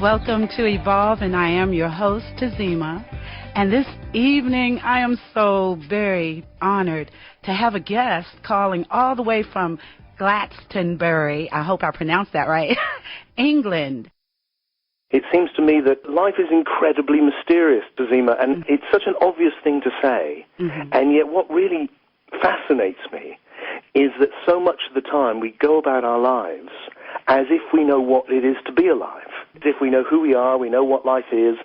Welcome to Evolve, and I am your host, Tzima. And this evening, I am so very honored to have a guest calling all the way from Glastonbury, I hope I pronounced that right, England. It seems to me that life is incredibly mysterious, Tzima, and it's such an obvious thing to say. And yet what really fascinates me is that so much of the time we go about our lives as if we know what it is to be alive, as if we know who we are, we know what life is,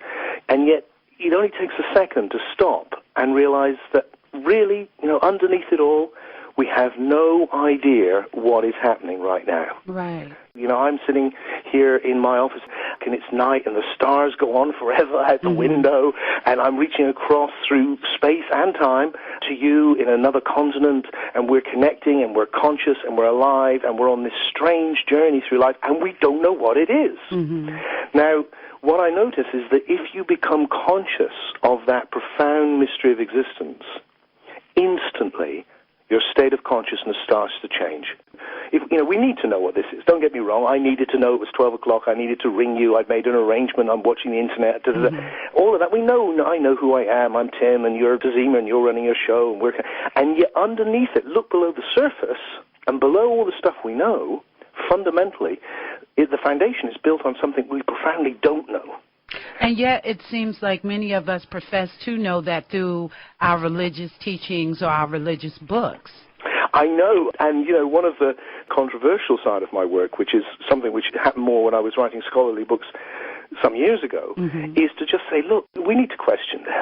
and yet it only takes a second to stop and realize that really, underneath it all, we have no idea what is happening right now. Right. I'm sitting here in my office, and it's night, and the stars go on forever out the window, and I'm reaching across through space and time to you in another continent, and we're connecting, and we're conscious, and we're alive, and we're on this strange journey through life, and we don't know what it is. Now, what I notice is that if you become conscious of that profound mystery of existence, instantly your state of consciousness starts to change. We need to know what this is. Don't get me wrong. I needed to know it was 12 o'clock. I needed to ring you. I'd made an arrangement. I'm watching the internet. All of that. I know who I am. I'm Tim, and you're Tzima, and you're running your show. And yet underneath it, look below the surface, and below all the stuff we know, fundamentally, the foundation is built on something we profoundly don't know. And yet it seems like many of us profess to know that through our religious teachings or our religious books. I know, and one of the controversial side of my work, which is something which happened more when I was writing scholarly books some years ago, is to just say, look, we need to question this.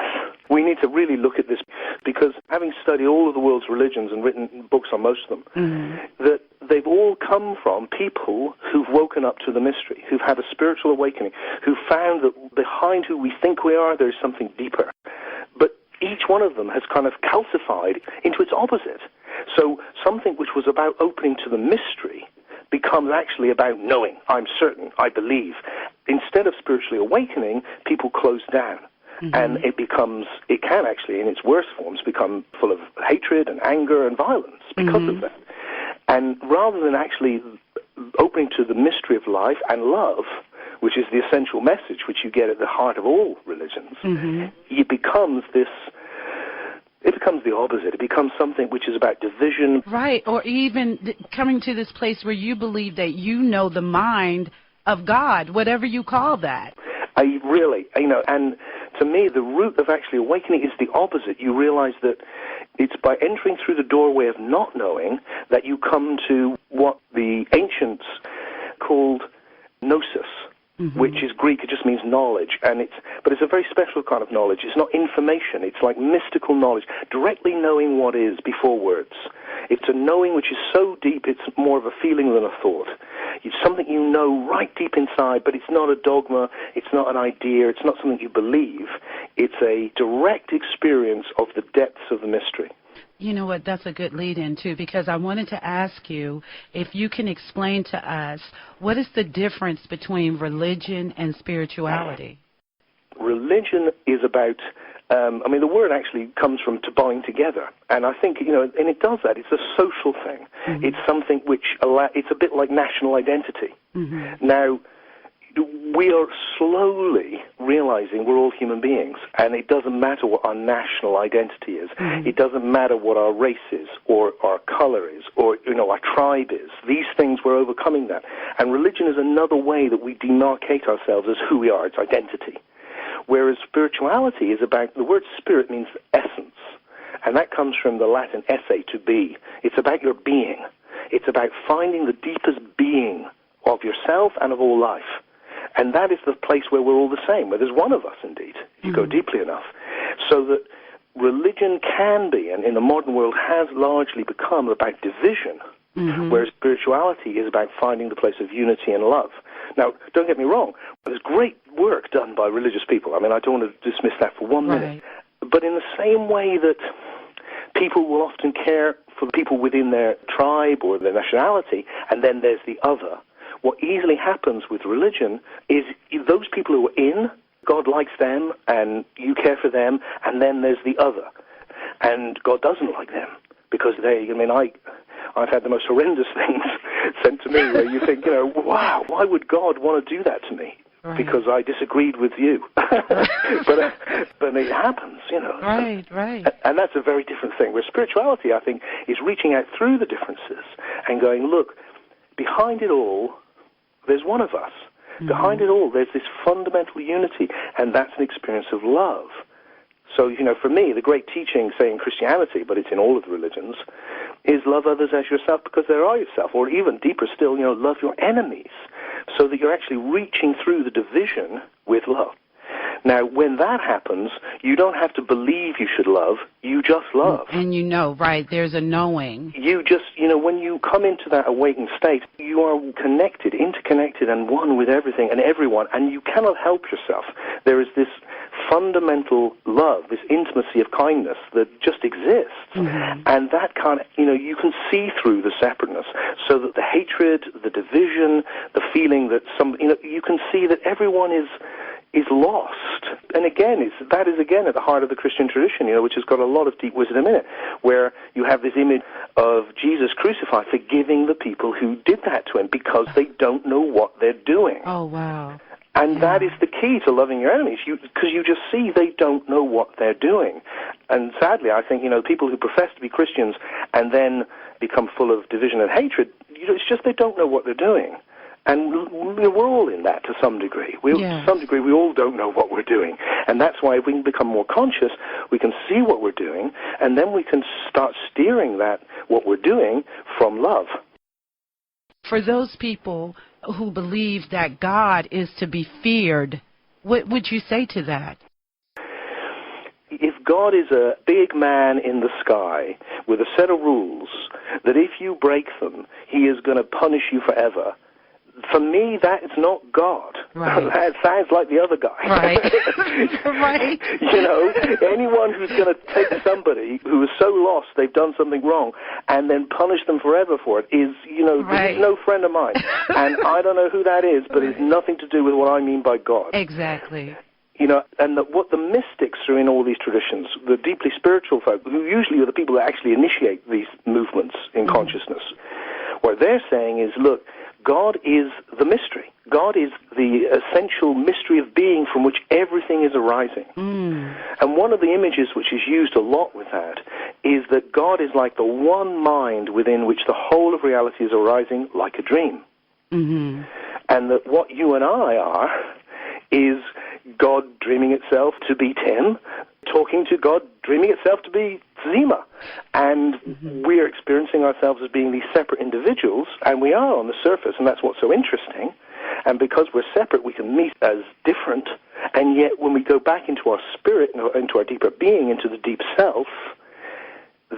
We need to really look at this, because having studied all of the world's religions and written books on most of them, that they've all come from people who've woken up to the mystery, who've had a spiritual awakening, who've found that behind who we think we are, there's something deeper. But each one of them has kind of calcified into its opposite. So something which was about opening to the mystery becomes actually about knowing. I'm certain, I believe. Instead of spiritually awakening, people close down. And it can actually, in its worst forms, become full of hatred and anger and violence because of that. And rather than actually opening to the mystery of life and love, which is the essential message which you get at the heart of all religions, it becomes the opposite. It becomes something which is about division. Right, or even coming to this place where you believe that you know the mind of God, whatever you call that. And to me, the root of actually awakening is the opposite. You realize that it's by entering through the doorway of not knowing that you come to what the ancients called gnosis, which is Greek. It just means knowledge, but it's a very special kind of knowledge. It's not information. It's like mystical knowledge, directly knowing what is before words. It's a knowing which is so deep, it's more of a feeling than a thought. It's something you know right deep inside, but it's not a dogma, it's not an idea, it's not something you believe. It's a direct experience of the depths of the mystery. You know what, that's a good lead-in, too, because I wanted to ask you if you can explain to us what is the difference between religion and spirituality? Religion is about, the word actually comes from to bind together. And I think, and it does that. It's a social thing. It's something which, it's a bit like national identity. Now, we are slowly realizing we're all human beings, and it doesn't matter what our national identity is. It doesn't matter what our race is, or our color is, or our tribe is. These things, we're overcoming that. And religion is another way that we demarcate ourselves as who we are. It's identity. Whereas spirituality is about, the word spirit means essence, and that comes from the Latin esse, to be. It's about your being. It's about finding the deepest being of yourself and of all life. And that is the place where we're all the same, where there's one of us, indeed, if you go deeply enough. So that religion can be, and in the modern world has largely become, about division, whereas spirituality is about finding the place of unity and love. Now, don't get me wrong, there's great work done by religious people. I don't want to dismiss that for 1 minute. But in the same way that people will often care for the people within their tribe or their nationality, and then there's the other, what easily happens with religion is those people who are in, God likes them, and you care for them, and then there's the other. And God doesn't like them, because I've had the most horrendous things sent to me where you think, wow, why would God want to do that to me? because I disagreed with you. but it happens, you know. Right. And that's a very different thing. Where spirituality, I think, is reaching out through the differences and going, look, behind it all, there's one of us. Mm-hmm. Behind it all, there's this fundamental unity, and that's an experience of love. So, you know, for me, the great teaching, say, in Christianity, but it's in all of the religions, is love others as yourself because they are yourself. Or even deeper still, you know, love your enemies, so that you're actually reaching through the division with love. Now, when that happens, you don't have to believe you should love, you just love. And you know, right, there's a knowing. You just, you know, when you come into that awakened state, you are connected, interconnected, and one with everything and everyone, and you cannot help yourself. There is this fundamental love, this intimacy of kindness that just exists. Mm-hmm. And that kind of, you know, you can see through the separateness, so that the hatred, the division, the feeling that you know, you can see that everyone is lost. And again, that is again at the heart of the Christian tradition, you know, which has got a lot of deep wisdom in it, where you have this image of Jesus crucified forgiving the people who did that to him because they don't know what they're doing. Oh, wow. And that is the key to loving your enemies, because you just see they don't know what they're doing. And sadly, I think, you know, people who profess to be Christians and then become full of division and hatred, you know, it's just they don't know what they're doing. And we're all in that to some degree. To some degree, we all don't know what we're doing. And that's why if we can become more conscious, we can see what we're doing, and then we can start steering what we're doing, from love. For those people who believe that God is to be feared, what would you say to that? If God is a big man in the sky with a set of rules that if you break them, he is going to punish you forever, for me, that is not God. Right. That sounds like the other guy. Right. Right. You know, anyone who's going to take somebody who is so lost they've done something wrong and then punish them forever for it is, you know, right. no friend of mine. And I don't know who that is, but it's nothing to do with what I mean by God. Exactly. You know, and what the mystics are in all these traditions, the deeply spiritual folk, who usually are the people that actually initiate these movements in consciousness, what they're saying is, look, God is the mystery. God is the essential mystery of being from which everything is arising. Mm. And one of the images which is used a lot with that is that God is like the one mind within which the whole of reality is arising like a dream. Mm-hmm. And that what you and I are is God dreaming itself to be Tim, talking to God dreaming itself to be Tzima. And we're experiencing ourselves as being these separate individuals, and we are on the surface, and that's what's so interesting. And because we're separate, we can meet as different, and yet when we go back into our spirit, into our deeper being, into the deep self,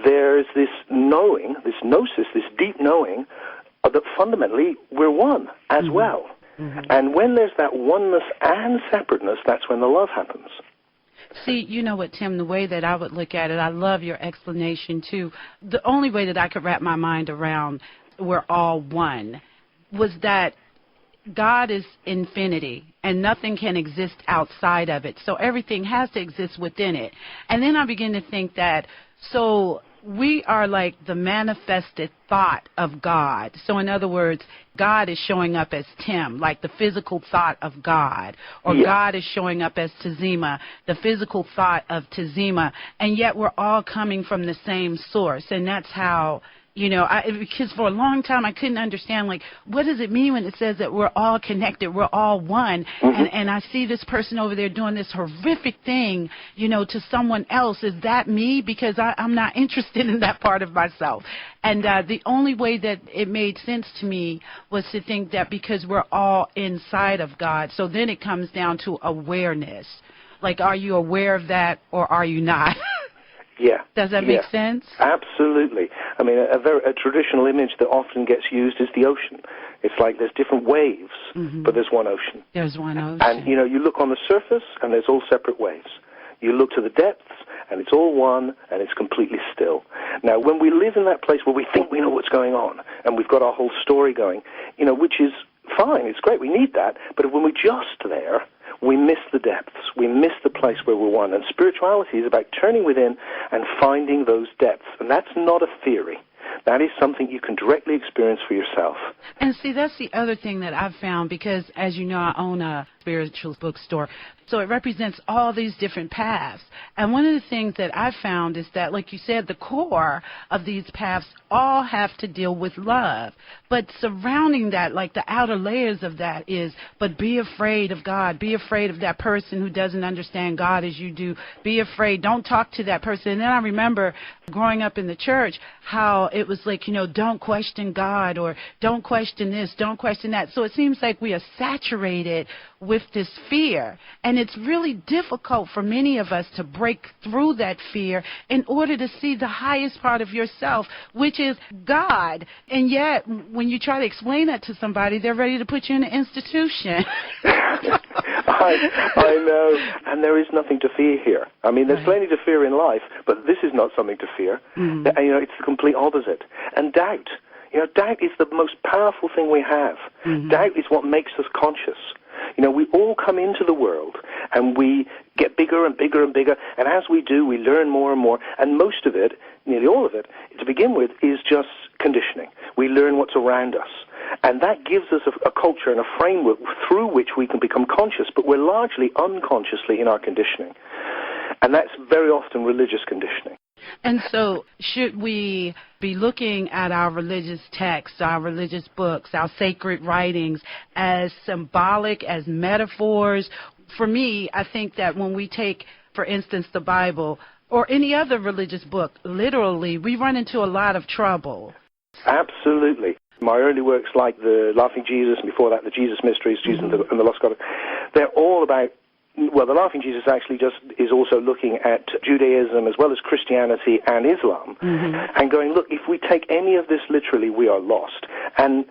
there's this knowing, this gnosis, this deep knowing that fundamentally we're one as well. Mm-hmm. And when there's that oneness and separateness, that's when the love happens. See, you know what, Tim, the way that I would look at it, I love your explanation, too. The only way that I could wrap my mind around we're all one was that God is infinity, and nothing can exist outside of it. So everything has to exist within it. And then I begin to think that, so we are like the manifested thought of God. So in other words, God is showing up as Tim, like the physical thought of God. Or God is showing up as Tzima, the physical thought of Tzima. And yet we're all coming from the same source. And that's how, you know, because for a long time I couldn't understand, like, what does it mean when it says that we're all connected, we're all one, and I see this person over there doing this horrific thing, you know, to someone else. Is that me? Because I'm not interested in that part of myself. And the only way that it made sense to me was to think that because we're all inside of God, so then it comes down to awareness. Like, are you aware of that or are you not? Yeah. Does that make sense? Absolutely. I mean, a traditional image that often gets used is the ocean. It's like there's different waves, but there's one ocean. There's one ocean. And, you know, you look on the surface, and there's all separate waves. You look to the depths, and it's all one, and it's completely still. Now, when we live in that place where we think we know what's going on, and we've got our whole story going, you know, which is fine, it's great, we need that, but when we're just there, we miss the depths. We miss the place where we're one. And spirituality is about turning within and finding those depths. And that's not a theory. That is something you can directly experience for yourself. And see, that's the other thing that I've found, because, as you know, I own a spiritual bookstore. So it represents all these different paths. And one of the things that I've found is that, like you said, the core of these paths all have to deal with love. But surrounding that, like the outer layers of that is, but be afraid of God. Be afraid of that person who doesn't understand God as you do. Be afraid. Don't talk to that person. And then I remember growing up in the church how it was like, don't question God, or don't question this, don't question that. So it seems like we are saturated with this fear. And it's really difficult for many of us to break through that fear in order to see the highest part of yourself, which is God. And yet, when you try to explain that to somebody, they're ready to put you in an institution. I know, and there is nothing to fear here. I mean, there's plenty to fear in life, but this is not something to fear. Mm-hmm. It's the complete opposite. And doubt. Doubt is the most powerful thing we have. Mm-hmm. Doubt is what makes us conscious. We all come into the world, and we get bigger and bigger and bigger, and as we do, we learn more and more, and most of it, nearly all of it, to begin with, is just conditioning. We learn what's around us, and that gives us a culture and a framework through which we can become conscious, but we're largely unconsciously in our conditioning, and that's very often religious conditioning. And so should we be looking at our religious texts, our religious books, our sacred writings as symbolic, as metaphors? For me, I think that when we take, for instance, the Bible or any other religious book, literally, we run into a lot of trouble. Absolutely. My early works like the Laughing Jesus, and before that the Jesus Mysteries, Jesus and the Lost God, they're all about, well, the Laughing Jesus actually just is also looking at Judaism as well as Christianity and Islam, and going, look, if we take any of this literally, we are lost. And,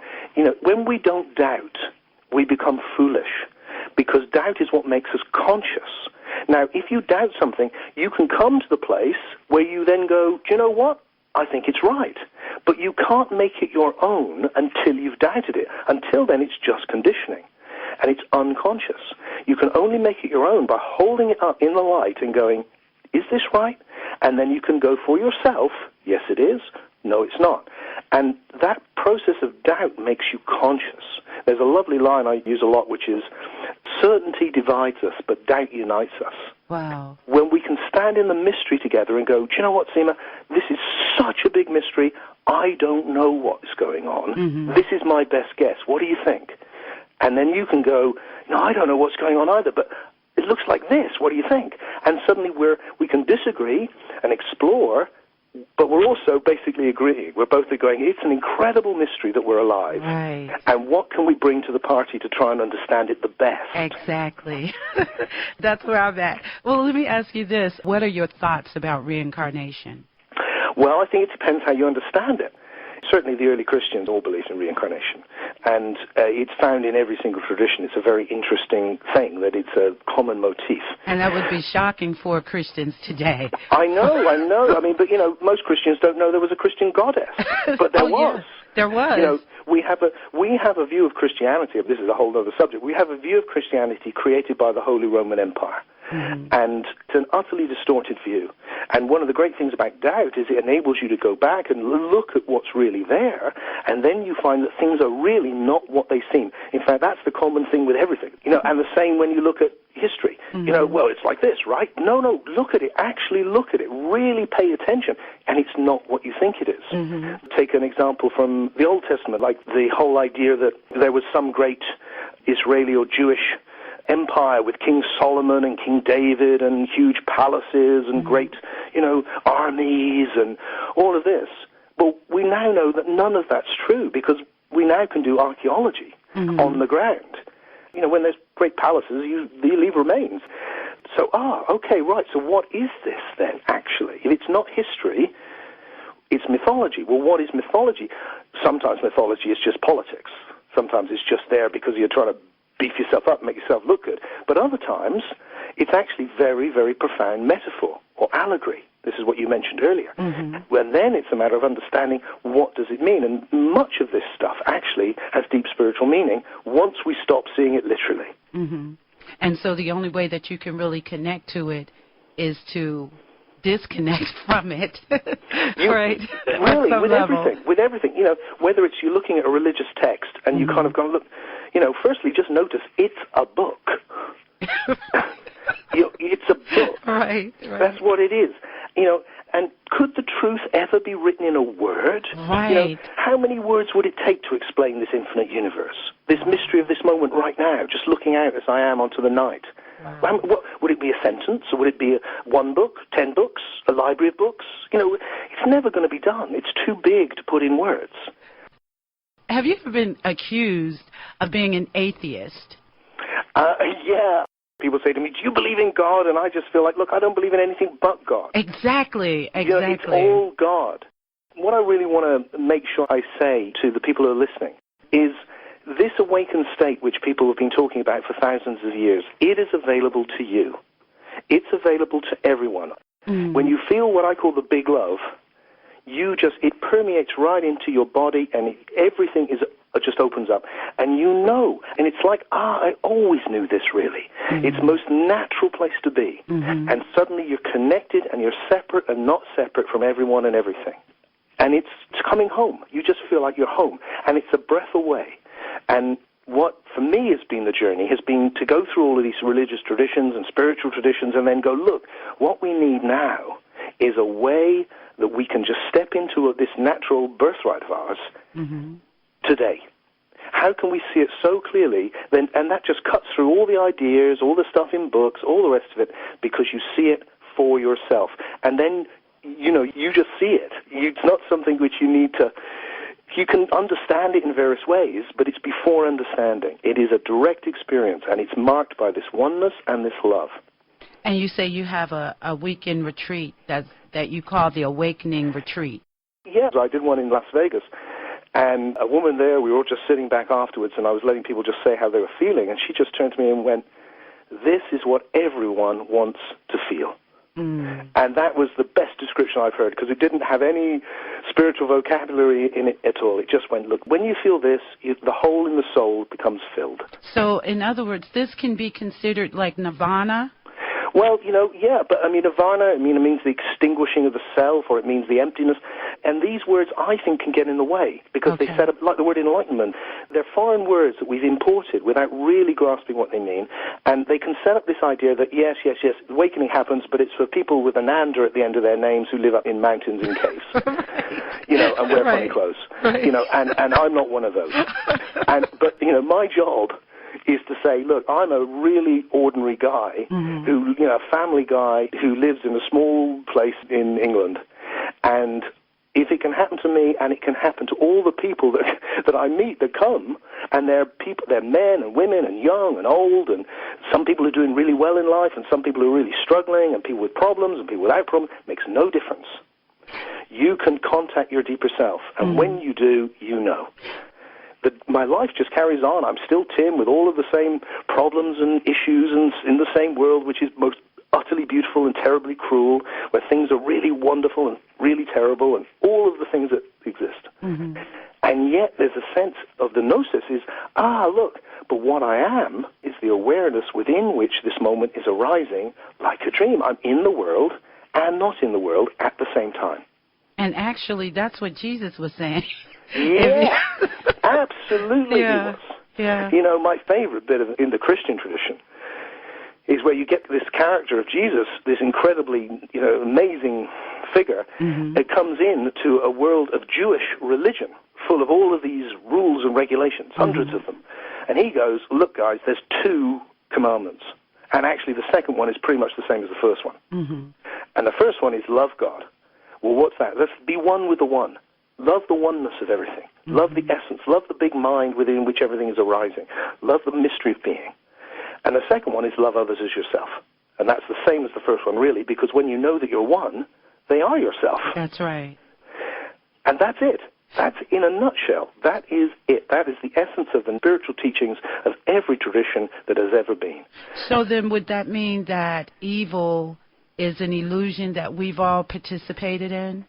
when we don't doubt, we become foolish, because doubt is what makes us conscious. Now, if you doubt something, you can come to the place where you then go, do you know what? I think it's right. But you can't make it your own until you've doubted it. Until then, it's just conditioning. And it's unconscious. You can only make it your own by holding it up in the light and going, is this right? And then you can go for yourself, yes it is, no it's not. And that process of doubt makes you conscious. There's a lovely line I use a lot, which is, certainty divides us, but doubt unites us. Wow. When we can stand in the mystery together and go, do you know what, Tzima, this is such a big mystery, I don't know what's going on. This is my best guess. What do you think? And then you can go, no, I don't know what's going on either, but it looks like this. What do you think? And suddenly we can disagree and explore, but we're also basically agreeing. We're both going, it's an incredible mystery that we're alive. Right. And what can we bring to the party to try and understand it the best? Exactly. That's where I'm at. Well, let me ask you this. What are your thoughts about reincarnation? Well, I think it depends how you understand it. Certainly the early Christians all believed in reincarnation, and it's found in every single tradition. It's a very interesting thing that it's a common motif. And that would be shocking for Christians today. I know. I mean, but, most Christians don't know there was a Christian goddess, but there was. Yes, there was. We have a view of Christianity, this is a whole other subject, we have a view of Christianity created by the Holy Roman Empire. And it's an utterly distorted view. And one of the great things about doubt is it enables you to go back and look at what's really there, and then you find that things are really not what they seem. In fact, that's the common thing with everything. And the same when you look at history. Well, it's like this, right? No, look at it. Actually look at it. Really pay attention. And it's not what you think it is. Take an example from the Old Testament, like the whole idea that there was some great Israeli or Jewish empire with King Solomon and King David and huge palaces and great, armies and all of this. Well, we now know that none of that's true, because we now can do archaeology on the ground. When there's great palaces, you leave remains. So, okay, right, so what is this then, actually? If it's not history, it's mythology. Well, what is mythology? Sometimes mythology is just politics. Sometimes it's just there because you're trying to beef yourself up, make yourself look good. But other times, it's actually very, very profound metaphor or allegory. This is what you mentioned earlier. Well, then it's a matter of understanding what does it mean. And much of this stuff actually has deep spiritual meaning once we stop seeing it literally. And so the only way that you can really connect to it is to disconnect from it. Right? Really, with everything. You know, whether it's you're looking at a religious text and you kind of go, look, you know, firstly, just notice it's a book. It's a book. Right. That's what it is. You know, and could the truth ever be written in a word? Right. You know, how many words would it take to explain this infinite universe? This mystery of this moment right now, just looking out as I am onto the night. Wow. Would it be a sentence, or would it be one book, 10 books, a library of books? You know, it's never going to be done. It's too big to put in words. Have you ever been accused of being an atheist? Yeah. People say to me, do you believe in God? And I just feel like, look, I don't believe in anything but God. Exactly. You know, it's all God. What I really want to make sure I say to the people who are listening is this awakened state which people have been talking about for thousands of years, it is available to you. It's available to everyone. When you feel what I call the big love, it permeates right into your body, and everything just opens up. And you know, and it's like, I always knew this, really. It's the most natural place to be. And suddenly you're connected, and you're separate and not separate from everyone and everything. And it's coming home. You just feel like you're home. And it's a breath away. And what, for me, has been the journey, has been to go through all of these religious traditions and spiritual traditions and then go, look, what we need now is a way that we can just step into this natural birthright of ours today. How can we see it so clearly? And that just cuts through all the ideas, all the stuff in books, all the rest of it, because you see it for yourself. And then, you know, you just see it. It's not something which you need to... You can understand it in various ways, but it's before understanding. It is a direct experience, and it's marked by this oneness and this love. And you say you have a weekend retreat that you call the Awakening Retreat. Yes, I did one in Las Vegas. And a woman there, we were all just sitting back afterwards, and I was letting people just say how they were feeling, and she just turned to me and went, this is what everyone wants to feel. And that was the best description I've heard, because it didn't have any spiritual vocabulary in it at all. It just went, look, when you feel this, the hole in the soul becomes filled. So, in other words, this can be considered like nirvana? Well, you know, yeah, but I mean, nirvana, it means the extinguishing of the self, or it means the emptiness. And these words, I think, can get in the way, because they set up, like the word enlightenment, they're foreign words that we've imported without really grasping what they mean. And they can set up this idea that, yes, awakening happens, but it's for people with an ander at the end of their names who live up in mountains in caves. You know, and wear funny clothes. You know, and I'm not one of those. But, you know, my job is to say, look, I'm a really ordinary guy who, you know, a family guy who lives in a small place in England. And if it can happen to me, and it can happen to all the people that I meet that come, and they're men and women and young and old, and some people are doing really well in life, and some people are really struggling, and people with problems and people without problems, makes no difference. You can contact your deeper self, and when you do, you know. My life just carries on. I'm still Tim with all of the same problems and issues, and in the same world, which is most utterly beautiful and terribly cruel, where things are really wonderful and really terrible, and all of the things that exist. And yet there's a sense of the gnosis is, look, but what I am is the awareness within which this moment is arising like a dream. I'm in the world and not in the world at the same time. And actually, that's what Jesus was saying. Yeah, absolutely he was. Yeah. You know, my favorite bit in the Christian tradition is where you get this character of Jesus, this incredibly, you know, amazing figure that comes into a world of Jewish religion full of all of these rules and regulations, hundreds of them. And he goes, look, guys, there's 2 commandments. And actually the second one is pretty much the same as the first one. And the first one is love God. Well, what's that? Let's be one with the one. Love the oneness of everything. Love the essence. Love the big mind within which everything is arising. Love the mystery of being. And the second one is love others as yourself. And that's the same as the first one, really, because when you know that you're one, they are yourself. That's right. And that's it. That's, in a nutshell, that is it. That is the essence of the spiritual teachings of every tradition that has ever been. So then would that mean that evil is an illusion that we've all participated in?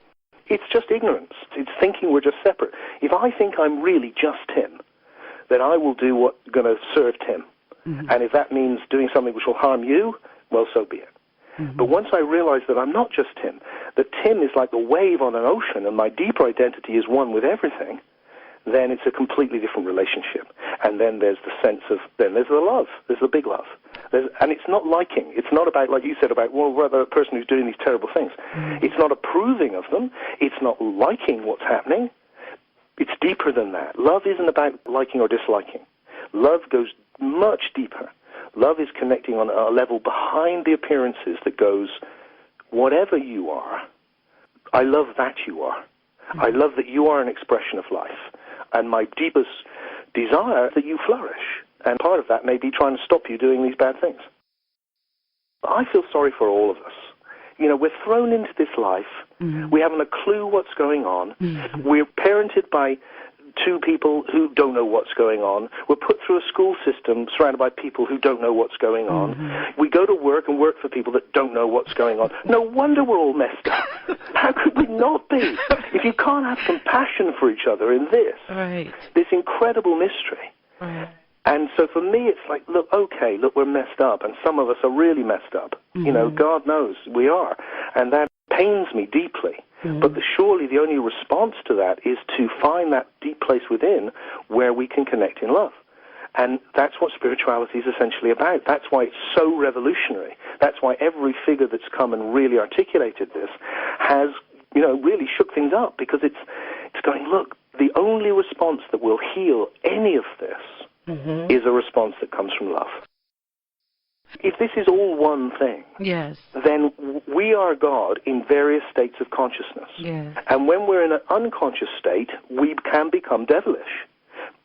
It's just ignorance. It's thinking we're just separate. If I think I'm really just Tim, then I will do what's going to serve Tim. And if that means doing something which will harm you, well, so be it. Mm-hmm. But once I realize that I'm not just Tim, that Tim is like a wave on an ocean and my deeper identity is one with everything, then it's a completely different relationship. And then there's the sense of, then there's the love. There's the big love. And it's not liking. It's not about, like you said, about, well, what about a person who's doing these terrible things? Mm. It's not approving of them. It's not liking what's happening. It's deeper than that. Love isn't about liking or disliking. Love goes much deeper. Love is connecting on a level behind the appearances that goes, whatever you are, I love that you are. Mm. I love that you are an expression of life. And my deepest desire is that you flourish. And part of that may be trying to stop you doing these bad things. I feel sorry for all of us. You know, we're thrown into this life. Mm-hmm. We haven't a clue what's going on. Mm-hmm. We're parented by two people who don't know what's going on. We're put through a school system surrounded by people who don't know what's going on. Mm-hmm. We go to work and work for people that don't know what's going on. No wonder we're all messed up. How could we not be? If you can't have compassion for each other in this incredible mystery. Right. And so for me, it's like, look, we're messed up, and some of us are really messed up. Mm-hmm. You know, God knows we are. And that pains me deeply. Mm-hmm. But surely the only response to that is to find that deep place within where we can connect in love. And that's what spirituality is essentially about. That's why it's so revolutionary. That's why every figure that's come and really articulated this has, you know, really shook things up, because it's going, look, the only response that will heal any of this is a response that comes from love. If this is all one thing, then we are God in various states of consciousness. Yes. And when we're in an unconscious state, we can become devilish.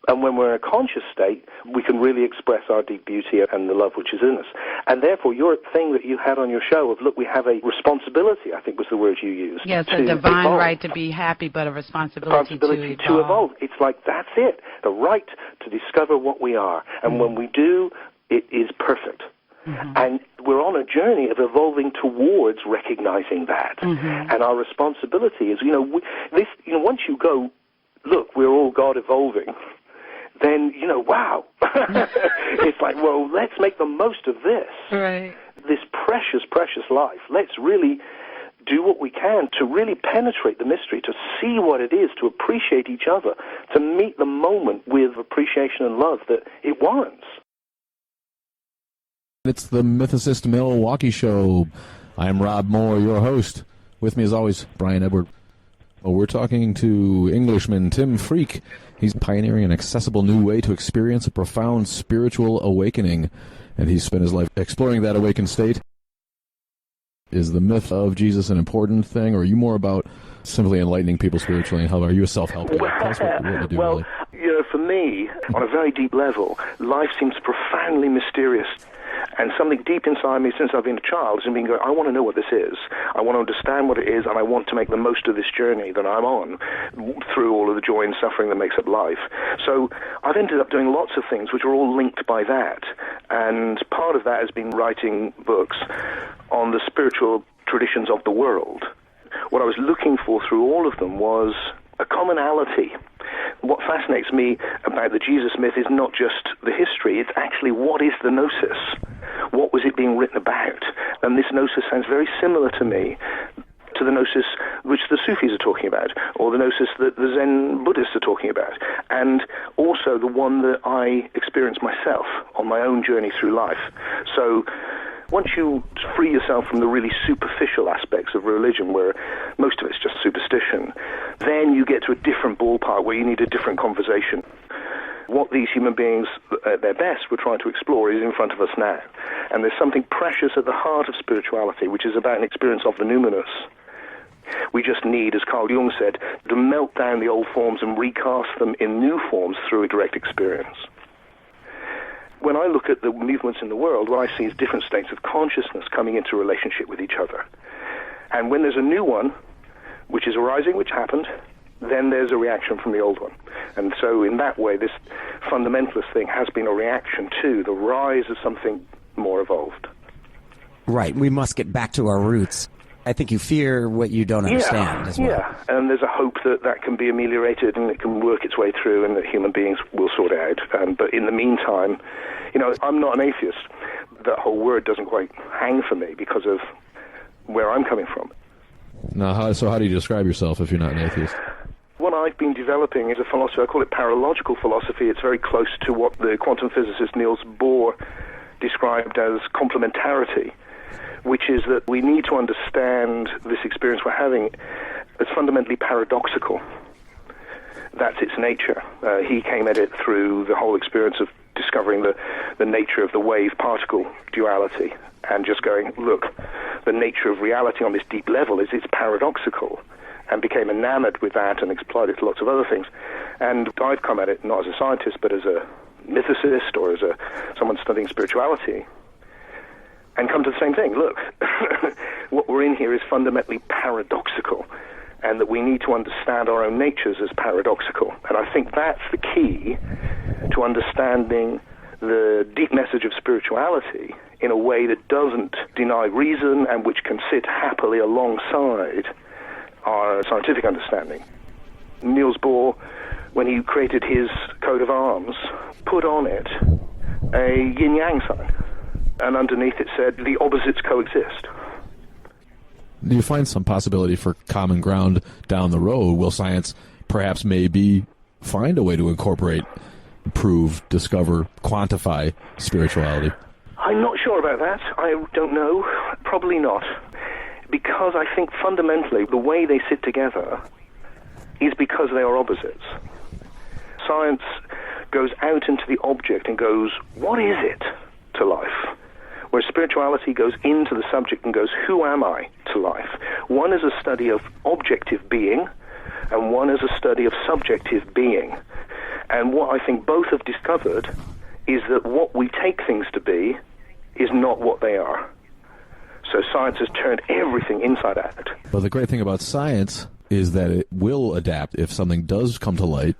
And when we're in a conscious state, we can really express our deep beauty and the love which is in us. And therefore, your thing that you had on your show of, look, we have a responsibility, I think was the word you used. Yes, a divine right to be happy, but a responsibility to evolve. It's like, that's it, the right to discover what we are. And when we do, it is perfect. Mm-hmm. And we're on a journey of evolving towards recognizing that. Mm-hmm. And our responsibility is, once you go, look, we're all God evolving, then, wow. It's like, well, let's make the most of this. Right. This precious, precious life. Let's really do what we can to really penetrate the mystery, to see what it is, to appreciate each other, to meet the moment with appreciation and love that it warrants. It's the Mythicist Milwaukee show. I am Rob Moore, your host. With me, as always, Brian Edward. Well, we're talking to Englishman Tim Freke. He's pioneering an accessible new way to experience a profound spiritual awakening, and he's spent his life exploring that awakened state. Is the myth of Jesus an important thing, or are you more about simply enlightening people spiritually? How are you a self-help guy? Tell us what you do. Well, really. For me, on a very deep level, life seems profoundly mysterious. And something deep inside me, since I've been a child, has been going, I want to know what this is. I want to understand what it is, and I want to make the most of this journey that I'm on through all of the joy and suffering that makes up life. So I've ended up doing lots of things which are all linked by that. And part of that has been writing books on the spiritual traditions of the world. What I was looking for through all of them was a commonality. What fascinates me about the Jesus myth is not just the history, it's actually what is the gnosis? What was it being written about? And this gnosis sounds very similar to me to the gnosis which the Sufis are talking about, or the gnosis that the Zen Buddhists are talking about, and also the one that I experienced myself on my own journey through life. So once you free yourself from the really superficial aspects of religion, where most of it's just superstition, then you get to a different ballpark where you need a different conversation. What these human beings, at their best, were trying to explore is in front of us now. And there's something precious at the heart of spirituality, which is about an experience of the numinous. We just need, as Carl Jung said, to melt down the old forms and recast them in new forms through a direct experience. When I look at the movements in the world, what I see is different states of consciousness coming into relationship with each other. And when there's a new one, which is arising, which happened, then there's a reaction from the old one. And so in that way, this fundamentalist thing has been a reaction to the rise of something more evolved. Right. We must get back to our roots. I think you fear what you don't understand as well. Yeah, and there's a hope that that can be ameliorated and it can work its way through and that human beings will sort it out. But in the meantime, I'm not an atheist. that whole word doesn't quite hang for me because of where I'm coming from. Now, how do you describe yourself if you're not an atheist? What I've been developing is a philosophy, I call it paralogical philosophy. It's very close to what the quantum physicist Niels Bohr described as complementarity, which is that we need to understand this experience we're having as fundamentally paradoxical. That's its nature. He came at it through the whole experience of discovering the nature of the wave-particle duality and just going, look, the nature of reality on this deep level is it's paradoxical, and became enamored with that and applied it to lots of other things. And I've come at it not as a scientist, but as a mythicist or as someone studying spirituality, and come to the same thing. Look, what we're in here is fundamentally paradoxical, and that we need to understand our own natures as paradoxical. And I think that's the key to understanding the deep message of spirituality in a way that doesn't deny reason and which can sit happily alongside our scientific understanding. Niels Bohr, when he created his coat of arms, put on it a yin-yang sign, and underneath it said, the opposites coexist. Do you find some possibility for common ground down the road? Will science perhaps maybe find a way to incorporate, prove, discover, quantify spirituality? I'm not sure about that. I don't know. Probably not. Because I think fundamentally the way they sit together is because they are opposites. Science goes out into the object and goes, what is it to life? Whereas spirituality goes into the subject and goes, who am I to life? One is a study of objective being, and one is a study of subjective being. And what I think both have discovered is that what we take things to be is not what they are. So science has turned everything inside out. Well, the great thing about science is that it will adapt. If something does come to light,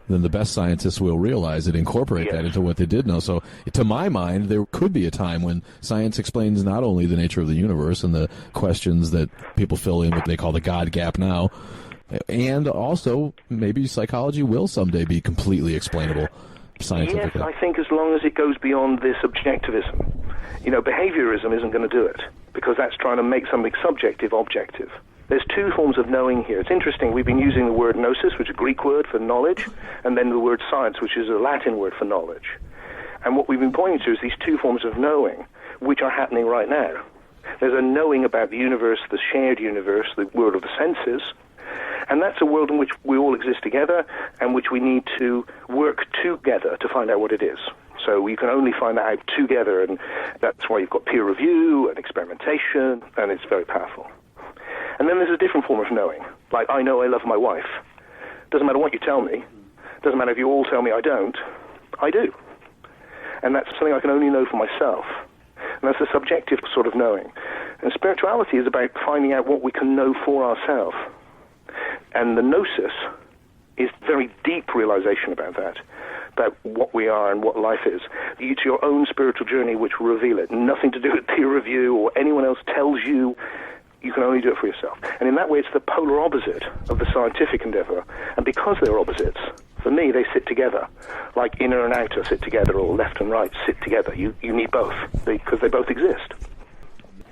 then the best scientists will realize it, incorporate that into what they did know. So, to my mind, there could be a time when science explains not only the nature of the universe and the questions that people fill in what they call the God gap now, and also maybe psychology will someday be completely explainable scientifically. Yes, I think as long as it goes beyond this objectivism. You know, behaviorism isn't going to do it, because that's trying to make something subjective objective. There's two forms of knowing here. It's interesting, we've been using the word gnosis, which is a Greek word for knowledge, and then the word science, which is a Latin word for knowledge. And what we've been pointing to is these two forms of knowing, which are happening right now. There's a knowing about the universe, the shared universe, the world of the senses, and that's a world in which we all exist together and which we need to work together to find out what it is. So you can only find that out together, and that's why you've got peer review and experimentation, and it's very powerful. And then there's a different form of knowing. Like, I know I love my wife. Doesn't matter what you tell me. Doesn't matter if you all tell me I don't. I do. And that's something I can only know for myself. And that's a subjective sort of knowing. And spirituality is about finding out what we can know for ourselves. And the gnosis is very deep realization about that, about what we are and what life is. It's your own spiritual journey which will reveal it. Nothing to do with peer review or anyone else tells you. You can only do it for yourself. And in that way, it's the polar opposite of the scientific endeavor. And because they're opposites, for me, they sit together. Like inner and outer sit together, or left and right sit together. You need both, because they both exist.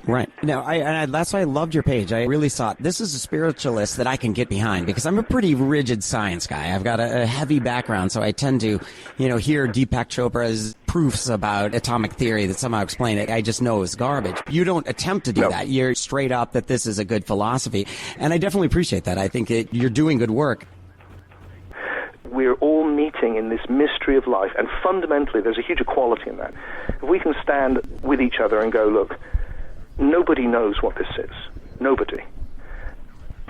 Right. Now, that's why I loved your page. I really thought this is a spiritualist that I can get behind, because I'm a pretty rigid science guy. I've got a heavy background, so I tend to, hear Deepak Chopra's proofs about atomic theory that somehow explain it. I just know is garbage. You don't attempt to do that. You're straight up that this is a good philosophy, and I definitely appreciate that. I think you're doing good work. We're all meeting in this mystery of life, and fundamentally there's a huge equality in that. If we can stand with each other and go, look, nobody knows what this is. Nobody.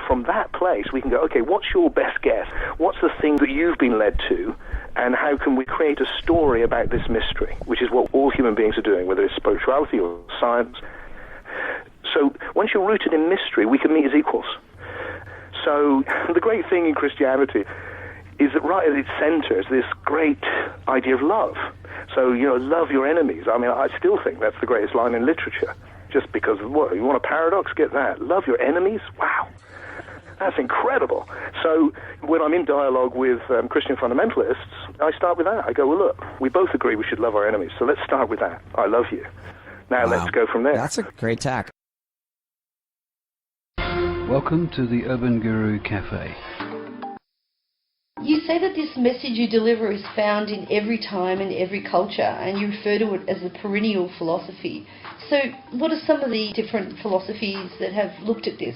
From that place, we can go, okay, what's your best guess? What's the thing that you've been led to? And how can we create a story about this mystery, which is what all human beings are doing, whether it's spirituality or science. So once you're rooted in mystery, we can meet as equals. So the great thing in Christianity is that right at its center is this great idea of love. So, love your enemies. I mean, I still think that's the greatest line in literature. Just because of what? You want a paradox? Get that. Love your enemies? Wow. That's incredible. So when I'm in dialogue with Christian fundamentalists, I start with that. I go, well, look, we both agree we should love our enemies, so let's start with that. I love you. Now let's go from there. That's a great tack. Welcome to the Urban Guru Cafe. You say that this message you deliver is found in every time and every culture, and you refer to it as a perennial philosophy. So what are some of the different philosophies that have looked at this?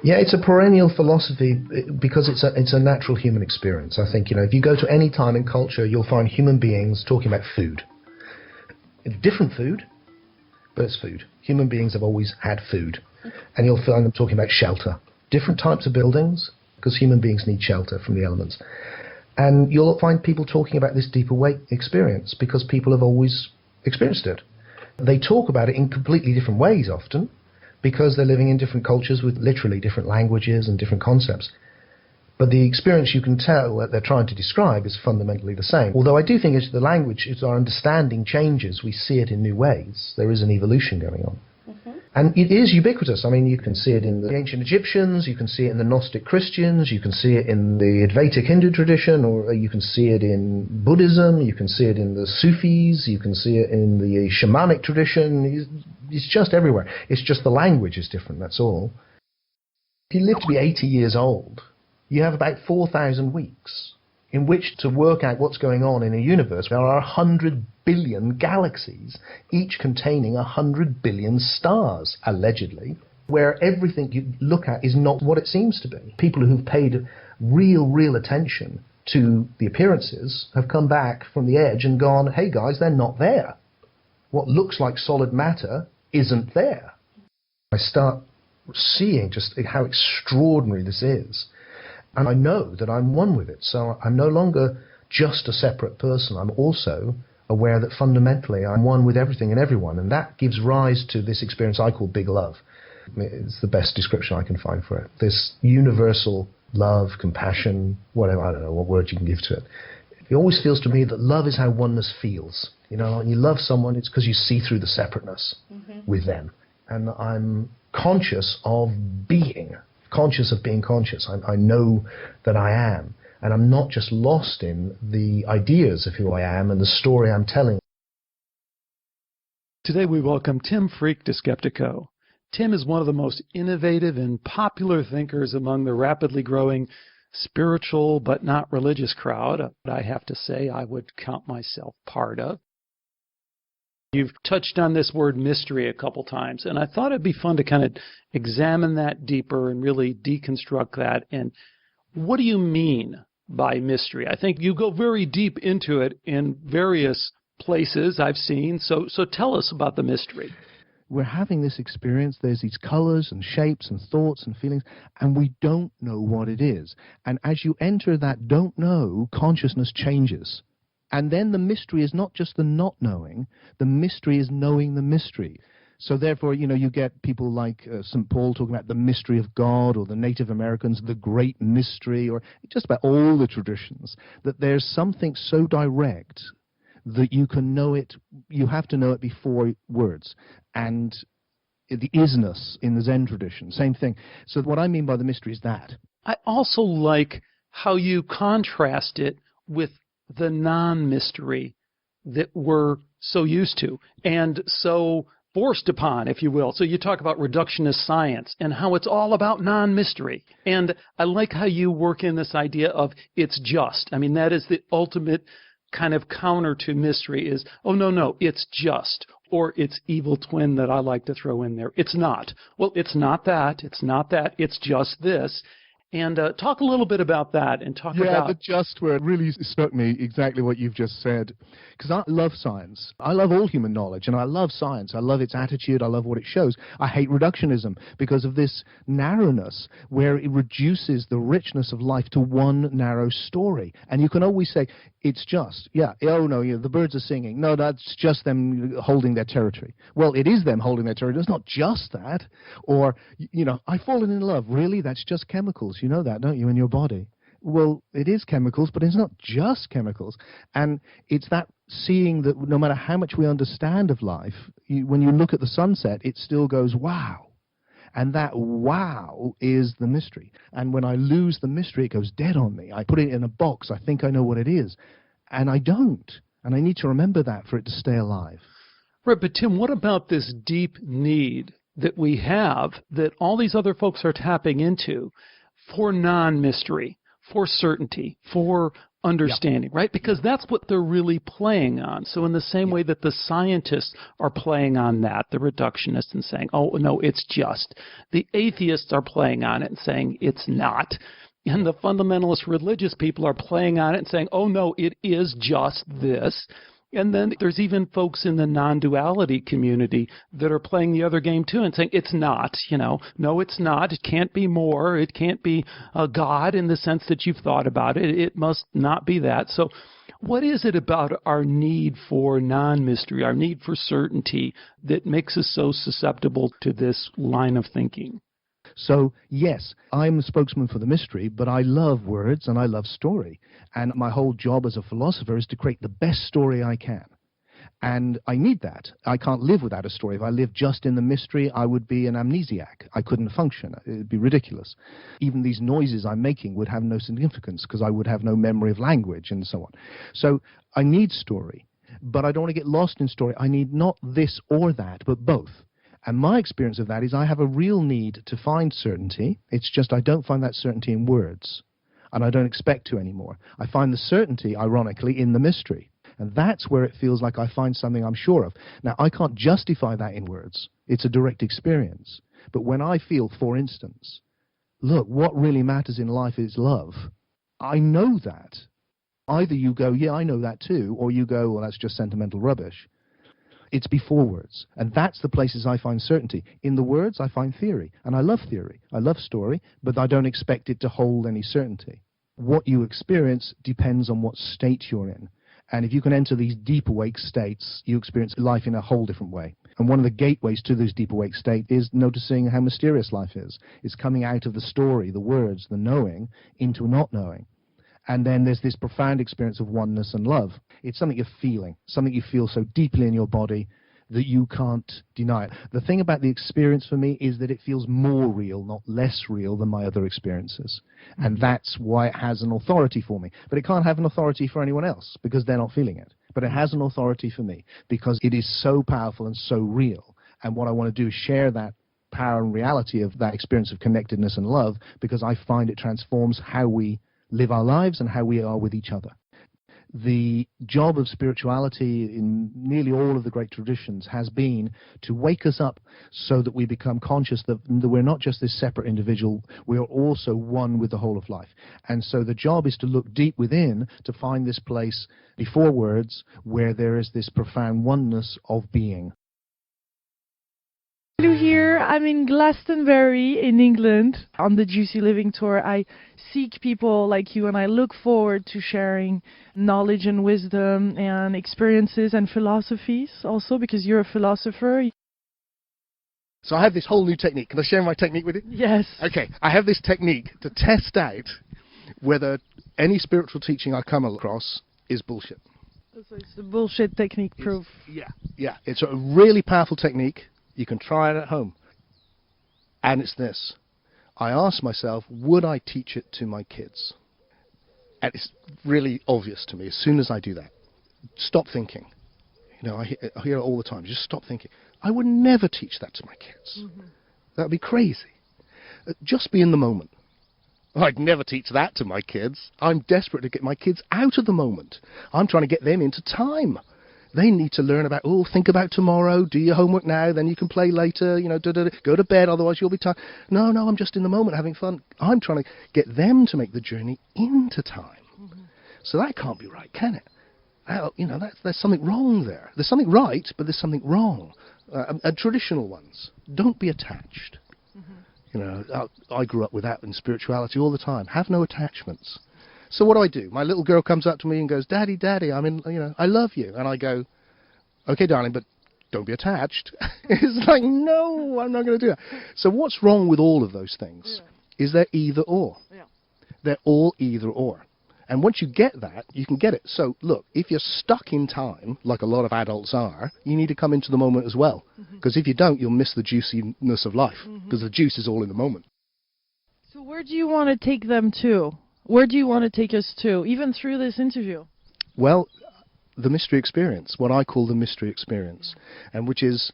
Yeah, it's a perennial philosophy because it's a natural human experience. I think, if you go to any time in culture, you'll find human beings talking about food. Different food, but it's food. Human beings have always had food. And you'll find them talking about shelter. Different types of buildings, because human beings need shelter from the elements. And you'll find people talking about this deeper weight experience because people have always experienced it. They talk about it in completely different ways often because they're living in different cultures with literally different languages and different concepts. But the experience you can tell that they're trying to describe is fundamentally the same. Although I do think as the language, as our understanding changes, we see it in new ways. There is an evolution going on. And it is ubiquitous. I mean, you can see it in the ancient Egyptians, you can see it in the Gnostic Christians, you can see it in the Advaitic Hindu tradition, or you can see it in Buddhism, you can see it in the Sufis, you can see it in the shamanic tradition. It's just everywhere. It's just the language is different, that's all. If you live to be 80 years old, you have about 4,000 weeks in which to work out what's going on in a universe. There are 100 billion galaxies, each containing 100 billion stars, allegedly, where everything you look at is not what it seems to be. People who've paid real attention to the appearances have come back from the edge and gone, hey guys, they're not there. What looks like solid matter isn't there. I start seeing just how extraordinary this is. And I know that I'm one with it, so I'm no longer just a separate person. I'm also aware that fundamentally I'm one with everything and everyone, and that gives rise to this experience I call big love. It's the best description I can find for it. This universal love, compassion, whatever, I don't know what word you can give to it. It always feels to me that love is how oneness feels. When you love someone, it's because you see through the separateness with them. And I'm conscious of being conscious. I know that I am. And I'm not just lost in the ideas of who I am and the story I'm telling. Today we welcome Tim Freke to Skeptiko. Tim is one of the most innovative and popular thinkers among the rapidly growing spiritual but not religious crowd. I have to say I would count myself part of. You've touched on this word mystery a couple times, and I thought it'd be fun to kind of examine that deeper and really deconstruct that. And what do you mean by mystery? I think you go very deep into it in various places I've seen. So tell us about the mystery. We're having this experience. There's these colors and shapes and thoughts and feelings, and we don't know what it is. And as you enter that don't know, consciousness changes. And then the mystery is not just the not knowing, the mystery is knowing the mystery. So therefore, you get people like St. Paul talking about the mystery of God, or the Native Americans, the great mystery, or just about all the traditions, that there's something so direct that you can know it, you have to know it before words. And the isness in the Zen tradition, same thing. So what I mean by the mystery is that. I also like how you contrast it with the non-mystery that we're so used to and so forced upon, if you will. So you talk about reductionist science and how it's all about non-mystery. And I like how you work in this idea of it's just. I mean, that is the ultimate kind of counter to mystery is, oh, no, it's just. Or it's evil twin that I like to throw in there. It's not. Well, it's not that. It's just this. And talk a little bit about that and talk about... Yeah, the just word really struck me exactly what you've just said. Because I love science. I love all human knowledge, and I love science. I love its attitude. I love what it shows. I hate reductionism because of this narrowness where it reduces the richness of life to one narrow story. And you can always say, it's just. Yeah, oh no, the birds are singing. No, that's just them holding their territory. Well, it is them holding their territory. It's not just that. Or, I've fallen in love. Really? That's just chemicals. You know that, don't you, in your body? Well, it is chemicals, but it's not just chemicals. And it's that seeing that no matter how much we understand of life, when you look at the sunset, it still goes, wow. And that wow is the mystery. And when I lose the mystery, it goes dead on me. I put it in a box. I think I know what it is. And I don't. And I need to remember that for it to stay alive. Right, but Tim, what about this deep need that we have that all these other folks are tapping into for non-mystery, for certainty, for understanding, right? Because that's what they're really playing on. So in the same way that the scientists are playing on that, the reductionists, and saying, oh, no, it's just. The atheists are playing on it and saying it's not. And the fundamentalist religious people are playing on it and saying, oh, no, it is just this. And then there's even folks in the non-duality community that are playing the other game too and saying it's not, no, it's not. It can't be more. It can't be a God in the sense that you've thought about it. It must not be that. So what is it about our need for non-mystery, our need for certainty that makes us so susceptible to this line of thinking? So, yes, I'm a spokesman for the mystery, but I love words and I love story. And my whole job as a philosopher is to create the best story I can. And I need that. I can't live without a story. If I lived just in the mystery, I would be an amnesiac. I couldn't function. It would be ridiculous. Even these noises I'm making would have no significance because I would have no memory of language and so on. So I need story, but I don't want to get lost in story. I need not this or that, but both. And my experience of that is I have a real need to find certainty. It's just I don't find that certainty in words, and I don't expect to anymore. I find the certainty, ironically, in the mystery. And that's where it feels like I find something I'm sure of. Now, I can't justify that in words. It's a direct experience. But when I feel, for instance, look, what really matters in life is love, I know that. Either you go, yeah, I know that too, or you go, well, that's just sentimental rubbish. It's before words. And that's the places I find certainty. In the words, I find theory. And I love theory. I love story, but I don't expect it to hold any certainty. What you experience depends on what state you're in. And if you can enter these deep awake states, you experience life in a whole different way. And one of the gateways to this deep awake state is noticing how mysterious life is. It's coming out of the story, the words, the knowing, into not knowing. And then there's this profound experience of oneness and love. It's something you're feeling, something you feel so deeply in your body that you can't deny it. The thing about the experience for me is that it feels more real, not less real than my other experiences. And that's why it has an authority for me. But it can't have an authority for anyone else because they're not feeling it. But it has an authority for me because it is so powerful and so real. And what I want to do is share that power and reality of that experience of connectedness and love because I find it transforms how we live our lives and how we are with each other. The job of spirituality in nearly all of the great traditions has been to wake us up so that we become conscious that we're not just this separate individual, we are also one with the whole of life. And so the job is to look deep within to find this place before words where there is this profound oneness of being. Lilou here. I'm in Glastonbury in England on the Juicy Living Tour. I seek people like you and I look forward to sharing knowledge and wisdom and experiences and philosophies also because you're a philosopher. So I have this whole new technique. Can I share my technique with you? Yes. Okay, I have this technique to test out whether any spiritual teaching I come across is bullshit. So it's the bullshit technique proof. Yeah. It's a really powerful technique. You can try it at home. And it's this. I ask myself, would I teach it to my kids? And it's really obvious to me as soon as I do that. Stop thinking. I hear it all the time. Just stop thinking. I would never teach that to my kids. Mm-hmm. That would be crazy. Just be in the moment. I'd never teach that to my kids. I'm desperate to get my kids out of the moment. I'm trying to get them into time. They need to learn about, think about tomorrow, do your homework now, then you can play later, go to bed, otherwise you'll be tired. No, I'm just in the moment having fun. I'm trying to get them to make the journey into time. Mm-hmm. So that can't be right, can it? There's something wrong there. There's something right, but there's something wrong. Traditional ones, don't be attached. Mm-hmm. I grew up with that in spirituality all the time. Have no attachments. So what do? My little girl comes up to me and goes, Daddy, I love you. And I go, okay, darling, but don't be attached. It's like, no, I'm not going to do that. So what's wrong with all of those things is they're either or. Yeah. They're all either or. And once you get that, you can get it. So look, if you're stuck in time, like a lot of adults are, you need to come into the moment as well. Because Because if you don't, you'll miss the juiciness of life, because the juice is all in the moment. So where do you want to take them to? Where do you want to take us to, even through this interview? Well, the mystery experience, what I call the mystery experience, and which is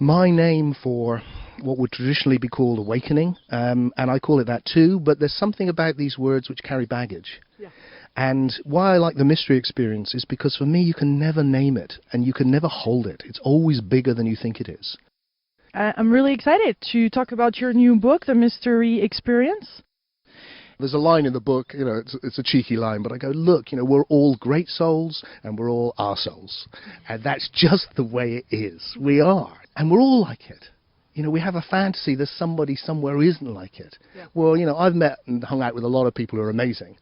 my name for what would traditionally be called awakening, and I call it that too, but there's something about these words which carry baggage. Yeah. And why I like the mystery experience is because for me you can never name it, and you can never hold it. It's always bigger than you think it is. I'm really excited to talk about your new book, The Mystery Experience. There's a line in the book, it's a cheeky line, but I go, look, we're all great souls and we're all arseholes. And that's just the way it is. We are. And we're all like it. We have a fantasy there's somebody somewhere who isn't like it. Yeah. Well, I've met and hung out with a lot of people who are amazing.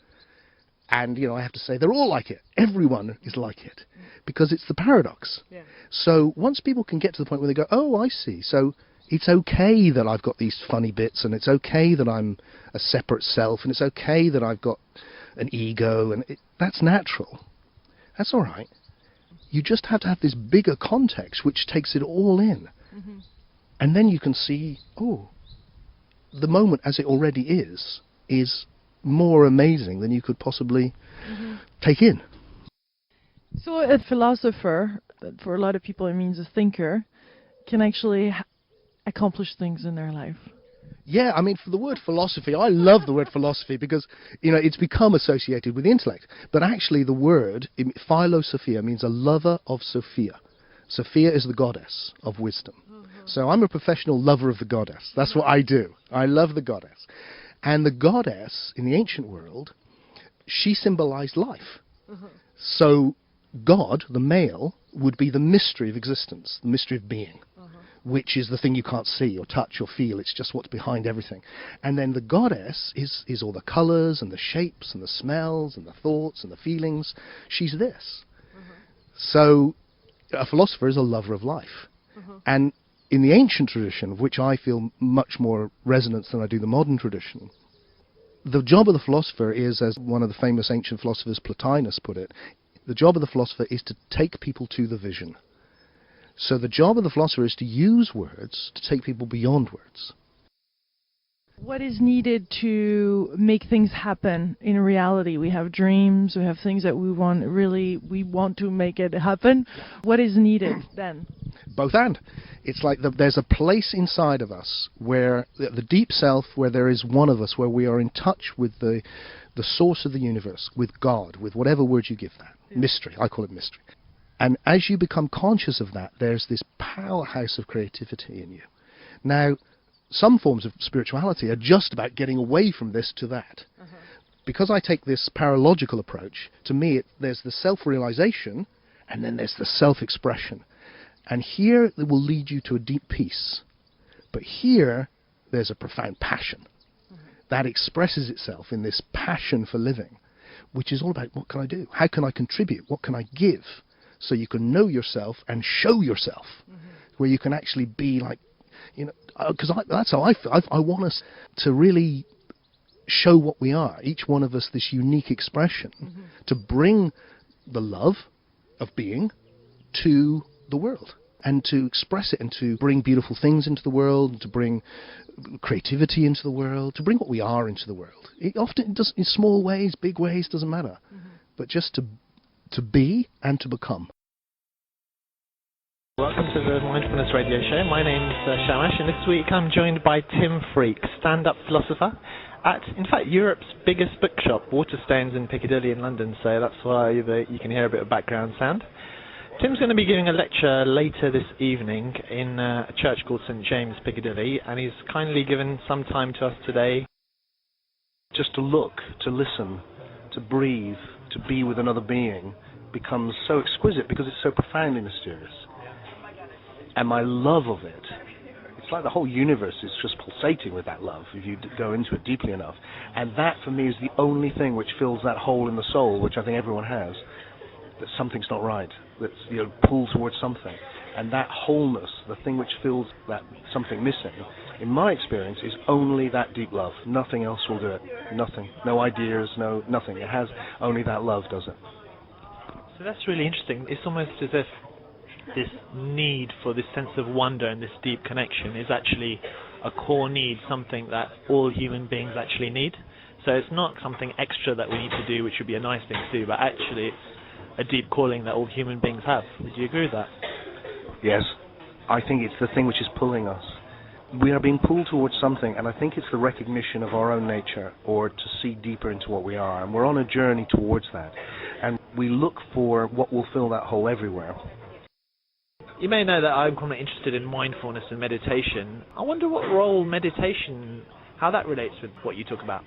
And, I have to say, they're all like it. Everyone is like it. Because it's the paradox. Yeah. So once people can get to the point where they go, oh, I see. So it's okay that I've got these funny bits, and it's okay that I'm a separate self, and it's okay that I've got an ego, and that's natural. That's all right. You just have to have this bigger context which takes it all in. And then you can see, oh, the moment as it already is more amazing than you could possibly take in. So a philosopher, for a lot of people it means a thinker, can actually accomplish things in their life. Yeah, I mean, for the word philosophy, I love the word philosophy because, it's become associated with the intellect. But actually the word, philosophia, means a lover of Sophia. Sophia is the goddess of wisdom. So I'm a professional lover of the goddess. That's what I do. I love the goddess. And the goddess, in the ancient world, she symbolized life. So God, the male, would be the mystery of existence, the mystery of being. Which is the thing you can't see or touch or feel. It's just what's behind everything. And then the goddess is all the colors and the shapes and the smells and the thoughts and the feelings. She's this. So a philosopher is a lover of life. And in the ancient tradition, of which I feel much more resonance than I do the modern tradition, the job of the philosopher is, as one of the famous ancient philosophers, Plotinus, put it, the job of the philosopher is to take people to the vision. So the job of the philosopher is to use words to take people beyond words. What is needed to make things happen in reality? We have dreams, we have things that we want to make it happen. What is needed then? Both and. It's like there's a place inside of us where the deep self, where there is one of us, where we are in touch with the source of the universe, with God, with whatever word you give that. Yeah. Mystery, I call it mystery. And as you become conscious of that, there's this powerhouse of creativity in you. Now, some forms of spirituality are just about getting away from this to that. Because I take this paralogical approach, to me there's the self-realization and then there's the self-expression. And here it will lead you to a deep peace. But here there's a profound passion that expresses itself in this passion for living, which is all about what can I do? How can I contribute? What can I give? So you can know yourself and show yourself, where you can actually be like, because that's how I feel. I want us to really show what we are, each one of us this unique expression, to bring the love of being to the world, and to express it, and to bring beautiful things into the world, and to bring creativity into the world, to bring what we are into the world. It often does in small ways, big ways, doesn't matter, but just to be and to become. Welcome to the Mindfulness Radio Show. My name's Shamash, and this week I'm joined by Tim Freke, stand-up philosopher at, in fact, Europe's biggest bookshop, Waterstones in Piccadilly in London, so that's why you can hear a bit of background sound. Tim's going to be giving a lecture later this evening in a church called St James, Piccadilly, and he's kindly given some time to us today. Just to look, to listen, to breathe, to be with another being becomes so exquisite because it's so profoundly mysterious. And my love of it, it's like the whole universe is just pulsating with that love if you go into it deeply enough. And that for me is the only thing which fills that hole in the soul, which I think everyone has, that something's not right, that's pulled towards something. And that wholeness, the thing which fills that something missing, in my experience, is only that deep love. Nothing else will do it. Nothing. No ideas, nothing. It has only that love does it. So that's really interesting. It's almost as if this need for this sense of wonder and this deep connection is actually a core need, something that all human beings actually need. So it's not something extra that we need to do, which would be a nice thing to do, but actually it's a deep calling that all human beings have. Would you agree with that? Yes. I think it's the thing which is pulling us. We are being pulled towards something, and I think it's the recognition of our own nature, or to see deeper into what we are, and we're on a journey towards that. And we look for what will fill that hole everywhere. You may know that I'm quite interested in mindfulness and meditation. I wonder what role meditation, how that relates with what you talk about.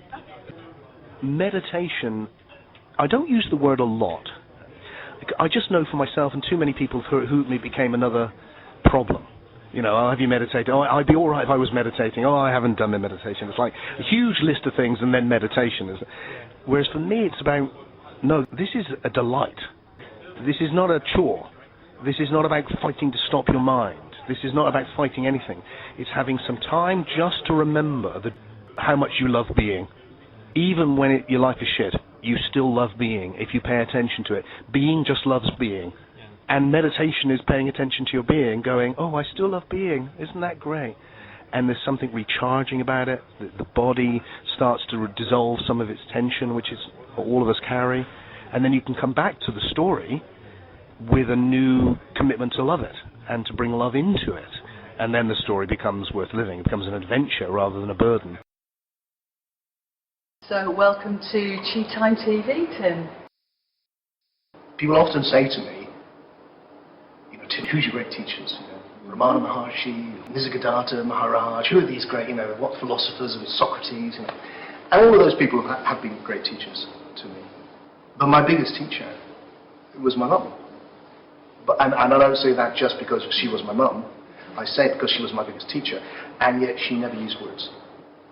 Meditation, I don't use the word a lot. I just know for myself, and too many people who it became another problem. You know, oh, have you meditated? Oh, I'd be all right if I was meditating. Oh, I haven't done the meditation. It's like a huge list of things and then meditation. Whereas for me, it's about, no, this is a delight. This is not a chore. This is not about fighting to stop your mind. This is not about fighting anything. It's having some time just to remember how much you love being. Even when your life is shit, you still love being if you pay attention to it. Being just loves being. And meditation is paying attention to your being, going, oh, I still love being. Isn't that great? And there's something recharging about it. The body starts to dissolve some of its tension, which is what all of us carry. And then you can come back to the story with a new commitment to love it and to bring love into it. And then the story becomes worth living. It becomes an adventure rather than a burden. So welcome to Tea Time TV, Tim. People often say to me, Tim, who's your great teachers? Ramana Maharshi, Nisargadatta Maharaj, who are these great, what philosophers, Socrates, and all of those people have been great teachers to me. But my biggest teacher was my mum. And I don't say that just because she was my mum. I say it because she was my biggest teacher, and yet she never used words.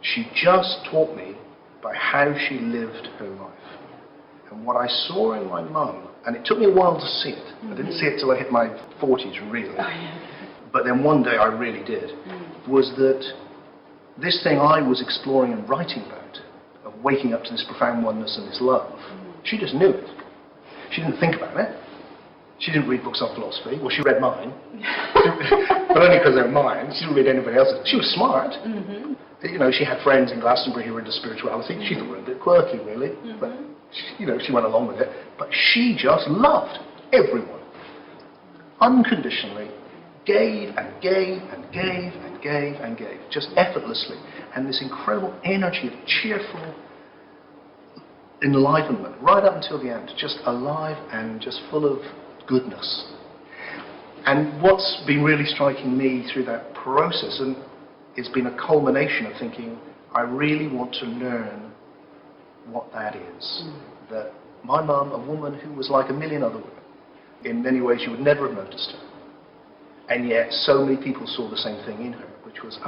She just taught me by how she lived her life. And what I saw in my mum, and it took me a while to see it. I didn't see it till I hit my 40s, really. But then one day I really did, was that this thing I was exploring and writing about, of waking up to this profound oneness and this love, she just knew it. She didn't think about it. She didn't read books on philosophy. Well, she read mine. But only because they're mine. She didn't read anybody else's. She was smart. She had friends in Glastonbury who were into spirituality. She thought we were a bit quirky, really. But she went along with it. But she just loved everyone. Unconditionally. Gave and gave and gave and gave and gave. Just effortlessly. And this incredible energy of cheerful enlivenment right up until the end. Just alive and just full of goodness. And what's been really striking me through that process, and it's been a culmination of thinking, I really want to learn what that is. That my mum, a woman who was like a million other women, in many ways you would never have noticed her. And yet so many people saw the same thing in her, which was,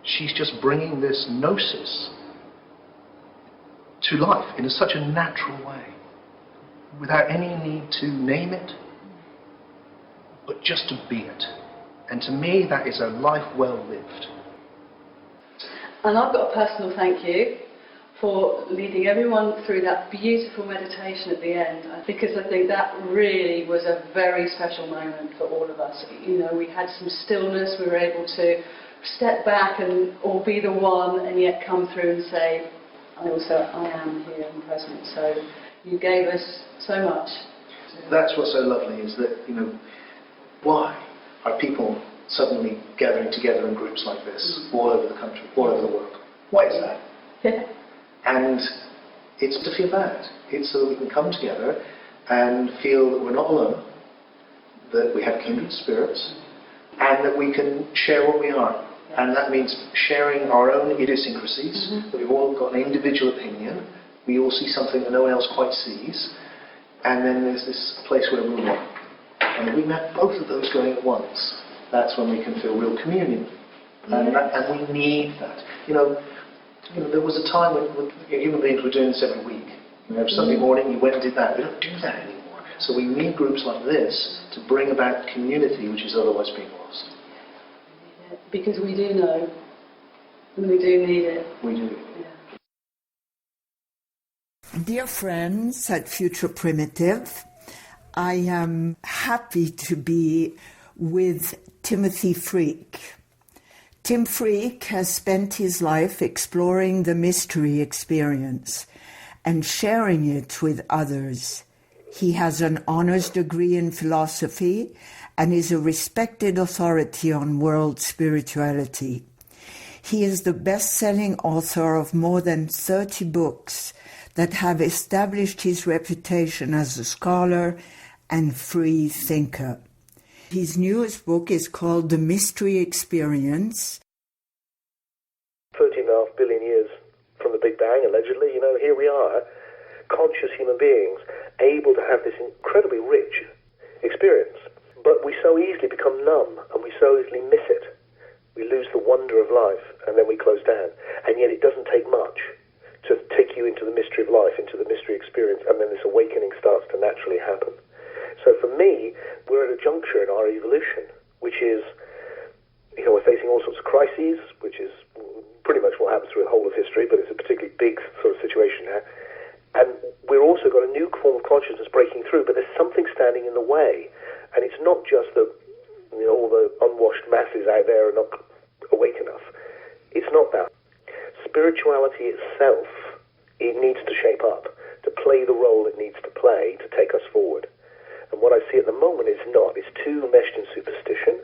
she's just bringing this gnosis to life in such a natural way, without any need to name it, but just to be it. And to me, that is a life well lived. And I've got a personal thank you for leading everyone through that beautiful meditation at the end, because I think that really was a very special moment for all of us. We had some stillness, we were able to step back and all be the one, and yet come through and say, I am here and present. So you gave us so much. That's what's so lovely, is that, why are people suddenly gathering together in groups like this, all over the country, all over the world? Why is that? And it's to feel that. It's so that we can come together and feel that we're not alone, that we have kindred spirits, and that we can share what we are. And that means sharing our own idiosyncrasies, that we've all got an individual opinion, we all see something that no one else quite sees, and then there's this place where we're one. And if we can have both of those going at once, that's when we can feel real communion. And we need that. There was a time when human beings were doing this every week. Sunday morning you went and did that. We don't do that anymore. So we need groups like this to bring about community which is otherwise being lost. Because we do know, and we do need it. We do. Dear friends at Future Primitive, I am happy to be with Timothy Freke. Tim Freke has spent his life exploring the mystery experience and sharing it with others. He has an honors degree in philosophy and is a respected authority on world spirituality. He is the best-selling author of more than 30 books that have established his reputation as a scholar and free thinker. His newest book is called The Mystery Experience. 13.5 billion years from the Big Bang, allegedly, here we are, conscious human beings, able to have this incredibly rich experience. But we so easily become numb, and we so easily miss it. We lose the wonder of life, and then we close down. And yet it doesn't take much to take you into the mystery of life, into the mystery experience, and then this awakening starts to naturally happen. So for me, we're at a juncture in our evolution, which is, we're facing all sorts of crises, which is pretty much what happens through the whole of history, but it's a particularly big sort of situation now. And we've also got a new form of consciousness breaking through, but there's something standing in the way. And it's not just that, all the unwashed masses out there are not awake enough. It's not that. Spirituality itself, it needs to shape up, to play the role it needs to play to take us forward. And what I see at the moment is not. It's too meshed in superstition.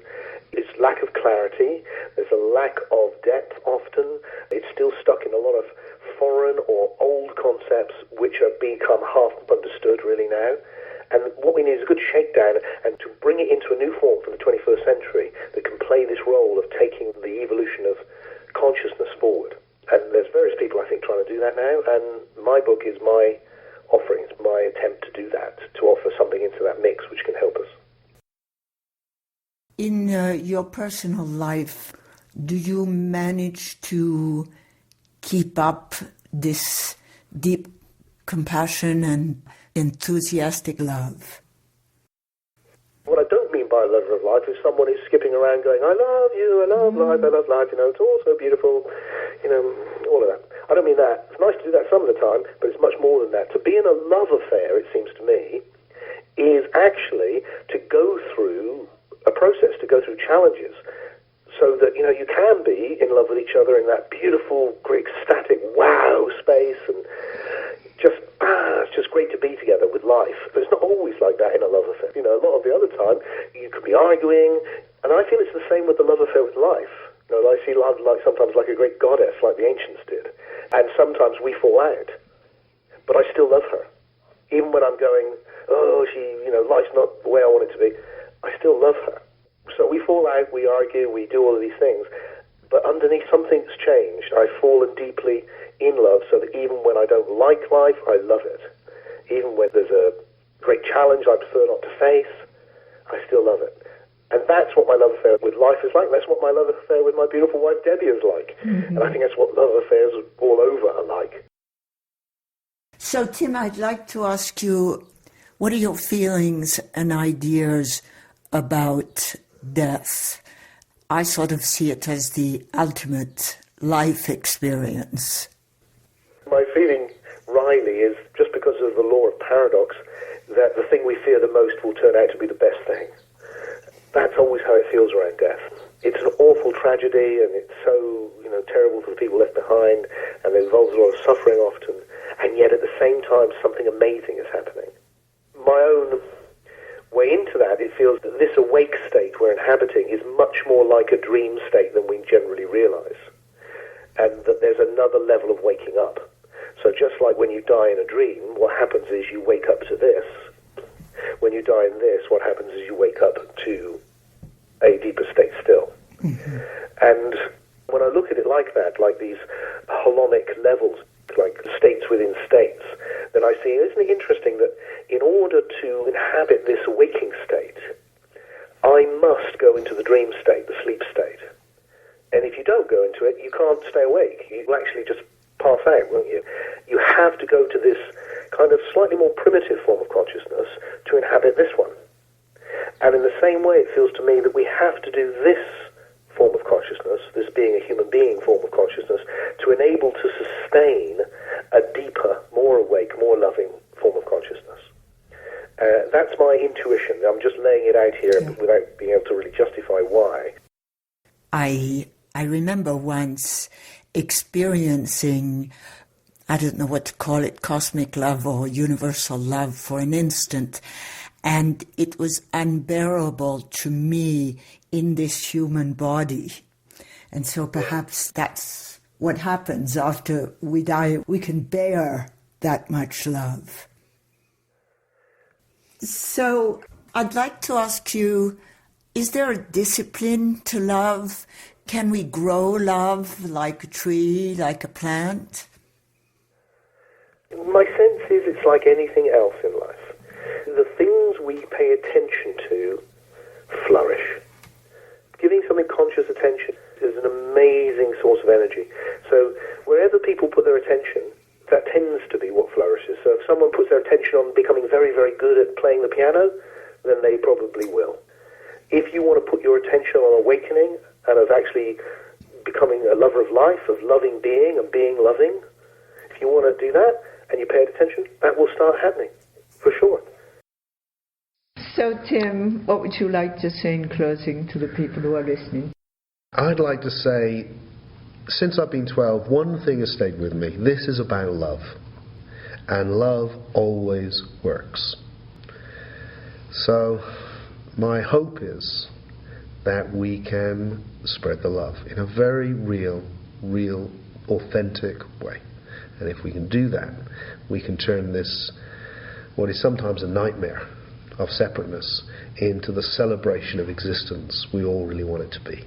It's lack of clarity. There's a lack of depth often. It's still stuck in a lot of foreign or old concepts which have become half understood really now. And what we need is a good shakedown and to bring it into a new form for the 21st century that can play this role of taking the evolution of consciousness forward. And there's various people, I think, trying to do that now. And my book is my offering, it's my attempt to do that, to offer something into that mix which can help us. In your personal life, do you manage to keep up this deep compassion and enthusiastic love? What I don't mean by love of life is someone who's skipping around going, I love you, I love life, I love life, it's all so beautiful, all of that. I don't mean that. It's nice to do that some of the time, but it's much more than that. To be in a love affair, it seems to me, is actually to go through a process, to go through challenges, so that, you can be in love with each other in that beautiful, ecstatic, wow space, and it's just great to be together with life. But it's not always like that in a love affair. A lot of the other time, you could be arguing, and I feel it's the same with the love affair with life. I see love sometimes like a great goddess, like the ancients did, and sometimes we fall out, but I still love her. Even when I'm going, life's not the way I want it to be, I still love her. So we fall out, we argue, we do all of these things, but underneath something's changed. I've fallen deeply in love so that even when I don't like life, I love it. Even when there's a great challenge I prefer not to face, I still love it. And that's what my love affair with life is like. That's what my love affair with my beautiful wife Debbie is like. Mm-hmm. And I think that's what love affairs all over are like. So, Tim, I'd like to ask you, what are your feelings and ideas about death? I sort of see it as the ultimate life experience. My feeling, Riley, is just because of the law of paradox, that the thing we fear the most will turn out to be the best thing. That's always how it feels around death. It's an awful tragedy, and it's so, terrible for the people left behind, and it involves a lot of suffering often, and yet at the same time something amazing is happening. My own way into that, it feels that this awake state we're inhabiting is much more like a dream state than we generally realize, and that there's another level of waking up. So just like when you die in a dream, what happens is you wake up to this. When you die in this, what happens is you wake up to a deeper state still. Mm-hmm. And when I look at it like that, like these holonic levels, like states within states, then I see, isn't it interesting that in order to inhabit this waking state, I must go into the dream state, the sleep state. And if you don't go into it, you can't stay awake. You'll actually just pass out, won't you? You have to go to this kind of slightly more primitive form of consciousness to inhabit this one. And in the same way, it feels to me that we have to do this form of consciousness, this being a human being form of consciousness, to enable to sustain a deeper, more awake, more loving form of consciousness. That's my here without being able to really justify why. I remember once experiencing, I don't know what to call it, cosmic love or universal love for an instant, and it was unbearable to me in this human body. And so perhaps that's what happens after we die. We can bear that much love. So I'd like to ask you, is there a discipline to love? Can we grow love like a tree, like a plant? My sense is it's like anything else in life. The things we pay attention to flourish. Giving something conscious attention is an amazing source of energy. So wherever people put their attention, that tends to be what flourishes. So if someone puts their attention on becoming very, very good at playing the piano, then they probably will. If you want to put your attention on awakening and of actually becoming a lover of life, of loving being and being loving, if you want to do that and you pay attention, that will start happening, for sure. So, Tim, what would you like to say in closing to the people who are listening? I'd like to say, since I've been 12, one thing has stayed with me. This is about love. And love always works. So, my hope is that we can spread the love in a very real, authentic way. And if we can do that, we can turn this, what is sometimes a nightmare of separateness, into the celebration of existence we all really want it to be.